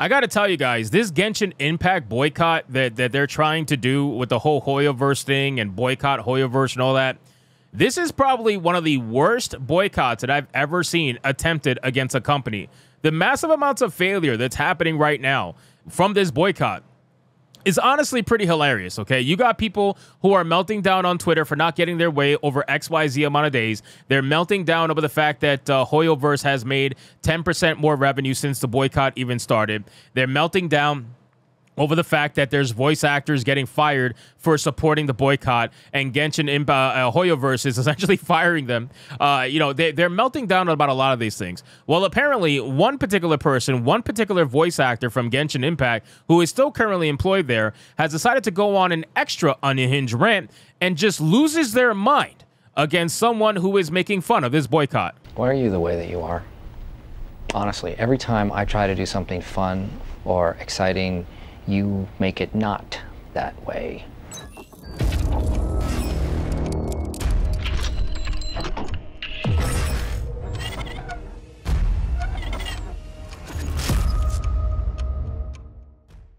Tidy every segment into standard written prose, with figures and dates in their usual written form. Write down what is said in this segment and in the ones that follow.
I got to tell you guys, this Genshin Impact boycott that they're trying to do with the whole Hoyoverse thing and boycott Hoyoverse and all that, this is probably one of the worst boycotts that I've ever seen attempted against a company. The massive amounts of failure that's happening right now from this boycott is honestly pretty hilarious, okay? You got people who are melting down on Twitter for not getting their way over XYZ amount of days. They're melting down over the fact that Hoyoverse has made 10% more revenue since the boycott even started. They're melting down over the fact that there's voice actors getting fired for supporting the boycott, and Genshin Hoyoverse is essentially firing them. You know, they're melting down about a lot of these things. Well, apparently, one particular person, one particular voice actor from Genshin Impact, who is still currently employed there, has decided to go on an extra unhinged rant and just loses their mind against someone who is making fun of this boycott. Why are you the way that you are? Honestly, every time I try to do something fun or exciting, you make it not that way.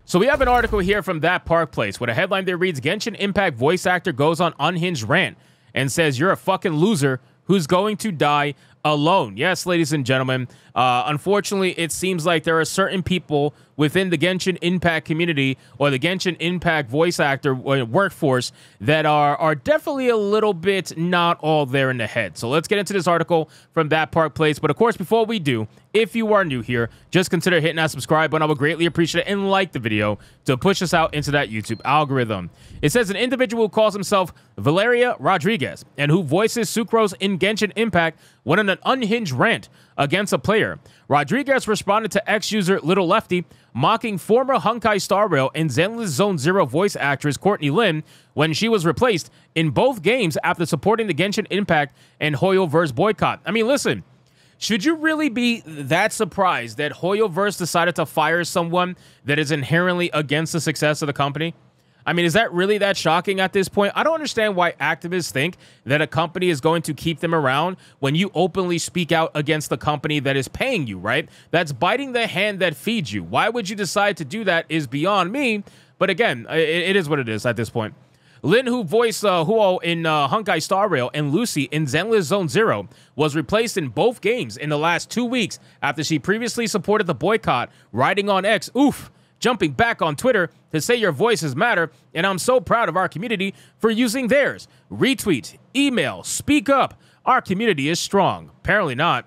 So we have an article here from That Park Place with a headline that reads, Genshin Impact voice actor goes on unhinged rant and says, you're a fucking loser who's going to die alone. Yes, ladies and gentlemen, unfortunately, it seems like there are certain people within the Genshin Impact community or the Genshin Impact voice actor workforce that are definitely a little bit not all there in the head. So let's get into this article from That Park Place. But of course, before we do, if you are new here, just consider hitting that subscribe button. I would greatly appreciate it, and like the video to push us out into that YouTube algorithm. It says an individual who calls himself Valeria Rodriguez and who voices Sucrose in Genshin Impact went on an unhinged rant against a player. Rodriguez responded to ex-user Little Lefty, mocking former Honkai Star Rail and Zenless Zone Zero voice actress Courtney Lin when she was replaced in both games after supporting the Genshin Impact and Hoyoverse boycott. I mean, listen, should you really be that surprised that Hoyoverse decided to fire someone that is inherently against the success of the company? I mean, is that really that shocking at this point? I don't understand why activists think that a company is going to keep them around when you openly speak out against the company that is paying you, right? That's biting the hand that feeds you. Why would you decide to do that is beyond me. But again, it is what it is at this point. Lin, who voiced Huo in Honkai Star Rail and Lucy in Zenless Zone Zero, was replaced in both games in the last 2 weeks after she previously supported the boycott, writing on X, oof, jumping back on Twitter to say your voices matter, and I'm so proud of our community for using theirs. Retweet, email, speak up. Our community is strong. Apparently not.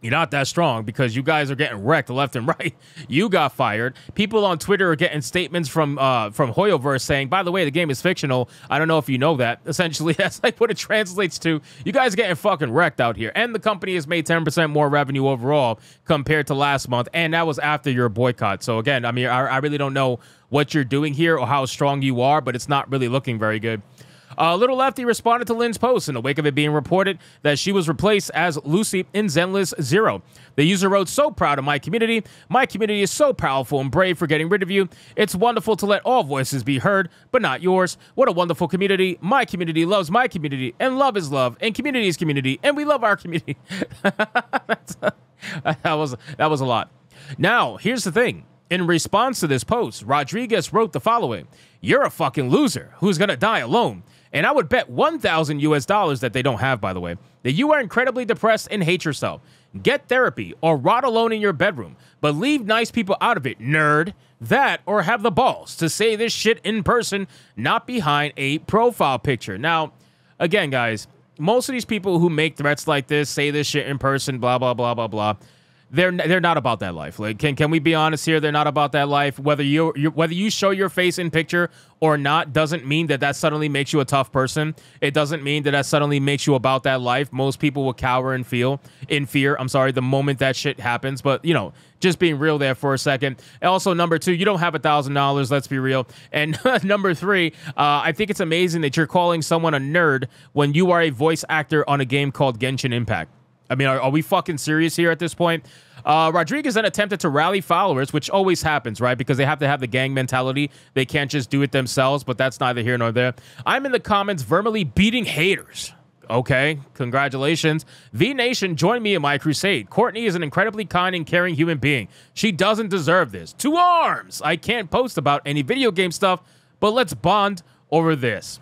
You're not that strong because you guys are getting wrecked left and right. You got fired. People on Twitter are getting statements from Hoyoverse saying, by the way, the game is fictional. I don't know if you know that. Essentially, that's like what it translates to. You guys are getting fucking wrecked out here. And the company has made 10% more revenue overall compared to last month. And that was after your boycott. So again, I mean, I really don't know what you're doing here or how strong you are, but it's not really looking very good. Little Lefty responded to Lin's post in the wake of it being reported that she was replaced as Lucy in Zenless Zero. The user wrote, so proud of my community. My community is so powerful and brave for getting rid of you. It's wonderful to let all voices be heard, but not yours. What a wonderful community. My community loves my community, and love is love, and community is community, and we love our community. That was a lot. Now, here's the thing. In response to this post, Rodriguez wrote the following. You're a fucking loser who's gonna die alone. And I would bet $1,000 that they don't have, by the way, that you are incredibly depressed and hate yourself. Get therapy or rot alone in your bedroom, but leave nice people out of it, nerd. That or have the balls to say this shit in person, not behind a profile picture. Now, again, guys, most of these people who make threats like this, say this shit in person, blah, blah, blah, blah, blah, they're not about that life. Like, can we be honest here? They're not about that life. Whether you show your face in picture or not doesn't mean that suddenly makes you a tough person. It doesn't mean that suddenly makes you about that life. Most people will cower and feel in fear. I'm sorry, the moment that shit happens. But you know, just being real there for a second. Also, number two, you don't have $1,000. Let's be real. And number three, I think it's amazing that you're calling someone a nerd when you are a voice actor on a game called Genshin Impact. I mean, are we fucking serious here at this point? Rodriguez then attempted to rally followers, which always happens, right? Because they have to have the gang mentality. They can't just do it themselves, but that's neither here nor there. I'm in the comments verbally beating haters. Okay, congratulations. V Nation, join me in my crusade. Courtney is an incredibly kind and caring human being. She doesn't deserve this. To arms! I can't post about any video game stuff, but let's bond over this.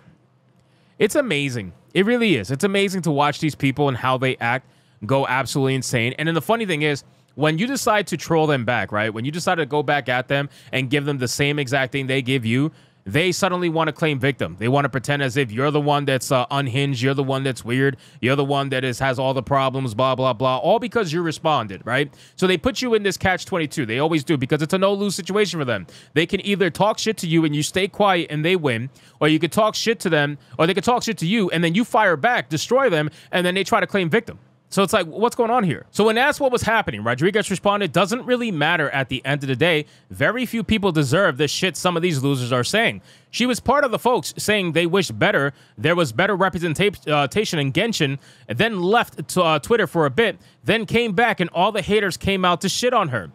It's amazing. It really is. It's amazing to watch these people and how they act go absolutely insane. And then the funny thing is, when you decide to troll them back, right? When you decide to go back at them and give them the same exact thing they give you, they suddenly want to claim victim. They want to pretend as if you're the one that's unhinged, you're the one that's weird, you're the one that has all the problems, blah, blah, blah, all because you responded, right? So they put you in this catch-22. They always do, because it's a no-lose situation for them. They can either talk shit to you and you stay quiet and they win, or you could talk shit to them, or they could talk shit to you and then you fire back, destroy them, and then they try to claim victim. So it's like, what's going on here? So when asked what was happening, Rodriguez responded, doesn't really matter at the end of the day. Very few people deserve the shit some of these losers are saying. She was part of the folks saying they wished better. There was better representation in Genshin, and then left to, Twitter for a bit, then came back and all the haters came out to shit on her.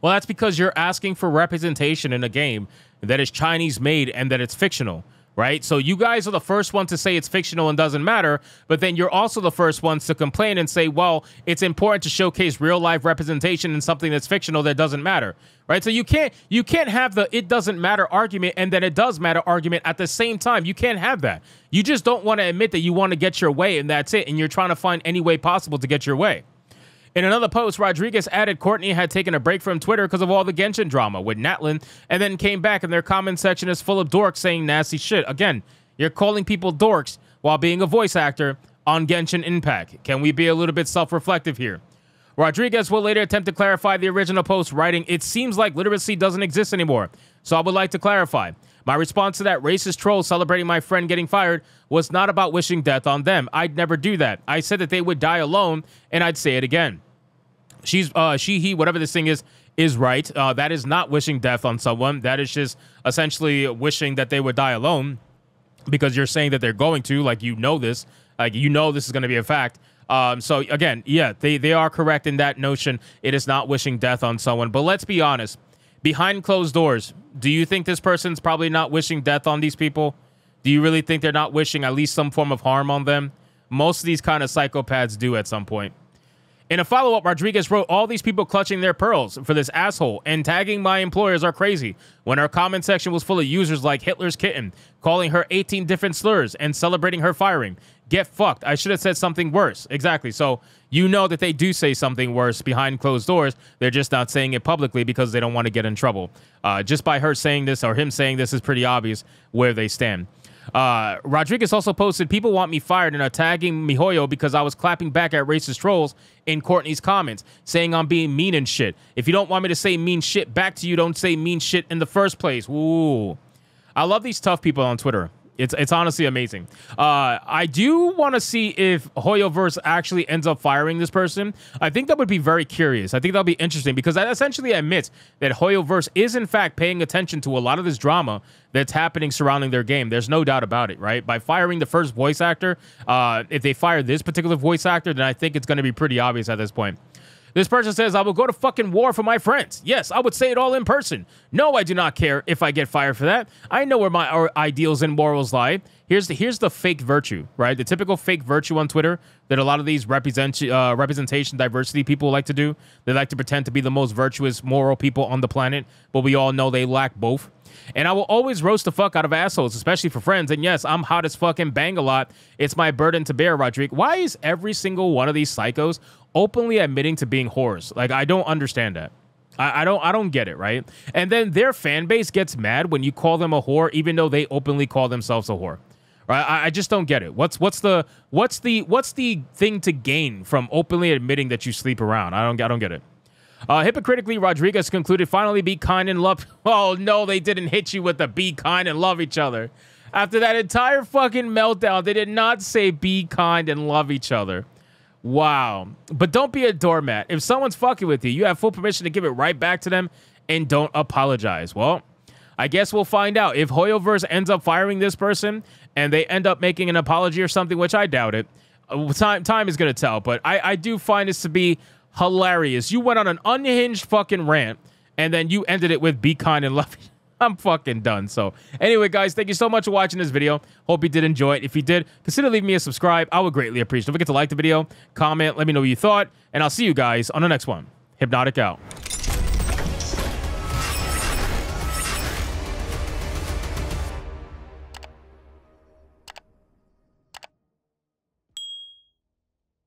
Well, that's because you're asking for representation in a game that is Chinese made and that it's fictional. Right? So you guys are the first one to say it's fictional and doesn't matter, but then you're also the first ones to complain and say, well, it's important to showcase real life representation in something that's fictional that doesn't matter. Right? So you can't have the it doesn't matter argument and then it does matter argument at the same time. You can't have that. You just don't want to admit that you want to get your way and that's it. And you're trying to find any way possible to get your way. In another post, Rodriguez added Courtney had taken a break from Twitter because of all the Genshin drama with Natlin, and then came back and their comment section is full of dorks saying nasty shit. Again, you're calling people dorks while being a voice actor on Genshin Impact. Can we be a little bit self-reflective here? Rodriguez will later attempt to clarify the original post, writing, it seems like literacy doesn't exist anymore, so I would like to clarify. My response to that racist troll celebrating my friend getting fired was not about wishing death on them. I'd never do that. I said that they would die alone, and I'd say it again. She, he, whatever this thing is right. That is not wishing death on someone. That is just essentially wishing that they would die alone, because you're saying that they're going to, like, you know this. Like, you know this is going to be a fact. So, again, yeah, they are correct in that notion. It is not wishing death on someone. But let's be honest. Behind closed doors, do you think this person's probably not wishing death on these people? Do you really think they're not wishing at least some form of harm on them? Most of these kind of psychopaths do at some point. In a follow-up, Rodriguez wrote, all these people clutching their pearls for this asshole and tagging my employers are crazy, when her comment section was full of users like Hitler's kitten, calling her 18 different slurs and celebrating her firing. Get fucked. I should have said something worse. Exactly. So you know that they do say something worse behind closed doors. They're just not saying it publicly because they don't want to get in trouble. Just by her saying this or him saying this is pretty obvious where they stand. Rodriguez also posted, people want me fired and are tagging Mihoyo because I was clapping back at racist trolls in Courtney's comments, saying I'm being mean and shit. If you don't want me to say mean shit back to you, don't say mean shit in the first place. Ooh. I love these tough people on Twitter. It's honestly amazing. I do want to see if Hoyoverse actually ends up firing this person. I think that would be very curious. I think that'll be interesting because that essentially admits that Hoyoverse is in fact paying attention to a lot of this drama that's happening surrounding their game. There's no doubt about it, right? By firing the first voice actor, if they fire this particular voice actor, then I think it's going to be pretty obvious at this point. This person says, I will go to fucking war for my friends. Yes, I would say it all in person. No, I do not care if I get fired for that. I know where my ideals and morals lie. Here's the fake virtue, right? The typical fake virtue on Twitter that a lot of these representation diversity people like to do. They like to pretend to be the most virtuous, moral people on the planet, but we all know they lack both. And I will always roast the fuck out of assholes, especially for friends. And yes, I'm hot as fuck and bang a lot. It's my burden to bear, Rodrigue. Why is every single one of these psychos openly admitting to being whores? Like, I don't understand that. I don't get it, right? And then their fan base gets mad when you call them a whore, even though they openly call themselves a whore. Right? I just don't get it. What's the thing to gain from openly admitting that you sleep around? I don't get it. Hypocritically, Rodriguez concluded, finally be kind and love. Oh, no, they didn't hit you with the be kind and love each other. After that entire fucking meltdown, they did not say be kind and love each other. Wow. But don't be a doormat. If someone's fucking with you, you have full permission to give it right back to them and don't apologize. Well, I guess we'll find out. If Hoyoverse ends up firing this person and they end up making an apology or something, which I doubt it, time is going to tell. But I do find this to be hilarious. You went on an unhinged fucking rant and then you ended it with be kind and love. I'm fucking done. So anyway, guys, thank you so much for watching this video. Hope you did enjoy it. If you did, consider leaving me a subscribe. I would greatly appreciate it. Don't forget to like the video, comment, let me know what you thought, and I'll see you guys on the next one. Hypnotic out.